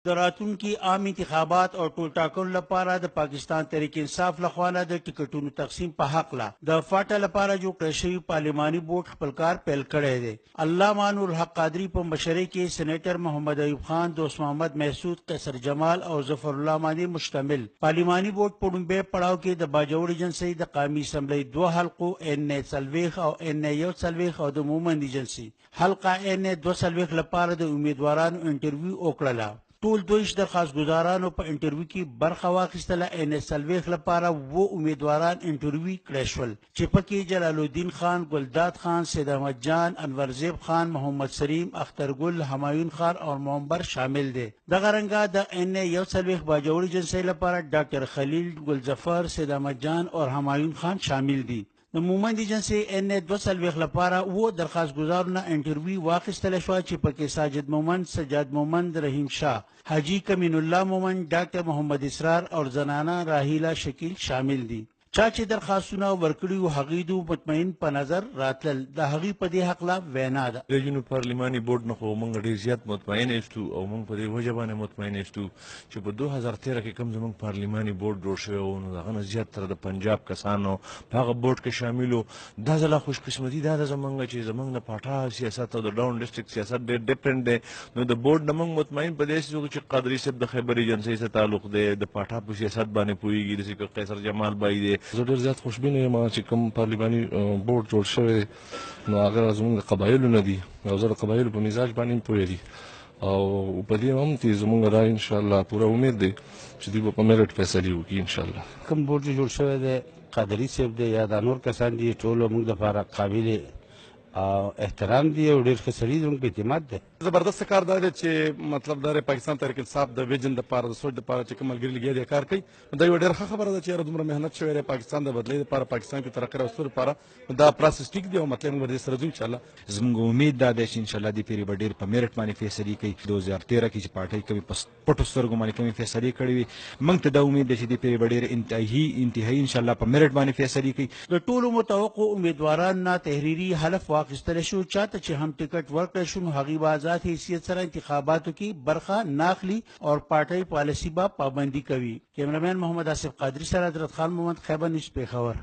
د راتلونکي عام انتخابات او ټولټاکنو لپاره د پاکستان تحریک انصاف لخوا د ټکټونو تقسیم په حق لا د فاټا لپاره جوړ کړی شوی پارلماني بورډ خپل کار پیل کړی دی. علامه نور الحق قادری په مشرۍ کې سېنیټر محمد ایوب خان، دوست محمد محسود، قیصر جمال او ظفر الله باندې مشتمل پارلماني بورډ په لومړي پړاو کې د باجوړ ایجنسۍ د قومي اسمبلی 2 حلقو ان40 او ان41 او د مومند ایجنسۍ حلقه ان22 لپاره د امیدوارانو انټرویو وکړه. ټول 22 درخواست ګزارانو په انټرویو کې برخه واخیستله. ان40 لپاره و امیدواران انټرویو کړی شول چې پکې جلال الدین خان، ګلداد خان، سید احمد جان، انورزیب خان، محمد سلیم، اخترګل، همایون خان او منبر شامل دي. دغه رنګه د ان41 باجوړ ایجنسۍ لپاره ډاکټر خلیل، ګلظفر، سید احمد جان او همایون خان شامل دي. د مومند ایجنسۍ ان42 لپاره و درخواست ګزارونه انټرویو واخیستل شو چې پکې ساجد مومند، سجاد مومند، رحیم شاه، حاجی کمین الله مومند، ډاکټر محمد اسرار او زنانه راهیلا شکیل شامل دي. چا چې درخواستونه ورکړي وو هغوی د مطمئن په نظر راتلل. د هغوی په دې هکله وینا ده. د جنوب پارلماني بورډ نه خو موږ ډېر زیات مطمئن یستو او موږ په دې وجه باندې مطمئن یستو چې په 2013 کې کوم زموږ پارلماني بورډ جوړ شوی و نو د هغه نه زیاتره د پنجاب کسانو په هغه بورډ کې شامل وو. دا ځله خوشقسمتي دا ده زموږ چې زموږ د پاټا سیاست او د ډاون ډسټرکټ سیاست ډېر ډفرنټ دی. نو د بورډ نه موږ مطمئن په دې څه چې قادري صاحب د خیبر ایجنسۍ سره تعلق دی، د پاټا په سیاست باندې پوهېږي، داسې قیصر جمال بای دی. زه ډېر زیات خوشبینه یم چې کوم پارلماني بورډ جوړ شوی دی نو هغه زموږ د قبایلو نه دي او زه د قبایلو په مزاج باندې هم پوهېږي او په دې هم چې زموږ رای انشاءالله پوره امید دی چې دوی به په میرټ فیصلې وکړي انشاءالله. کوم بورډ چې جوړ شوی دی قادري صاحب دی یا دا نور کسان دي ټولو موږ لپاره قابل احترام دی او ډېر ښه سړي زموږ په اعتماد دی. زبردست کار دا دی چې مطلب دا دی پاکستان تحریک انصاف د ویژن دپاره د سوچ دپاره چې کوم ملګري لګیا دي کار کوي دا یوه ډېره ښه خبره ده چې یاره دومره محنت شوی دی پاکستان د بدلۍ دپاره، پاکستان کې ترقۍ راوستلو دپاره. دا پروسس ټیک دی او مطلب موږ به دې سره ځو انشاءالله. زموږ امید دا دی چې انشاءالله دې پیرې به ډېر په میرټ باندې فیصلې کوي. 2013 کې چې پارټۍ کوي په پټو سترګو باندې کومې فیصلې کړې وي موږ ته دا امید دی چې دې پیرې به ډېر انتهایي انشاءالله په میرټ باندې فیصلې کوي. د ټولو متوقع امیدواران نه تحریري حلف واخیستلی شو. چاته چې هم ټکټ ورکړی شو نو هغوی به آزاد حیثیت سره انتخاباتو کې برخه نه اخلي او پارټۍ پالیسي به پابندي کوي. کیمرامین محمد آصف قادری سره حضرت خان محمد، خیبر نیوز، پېښور.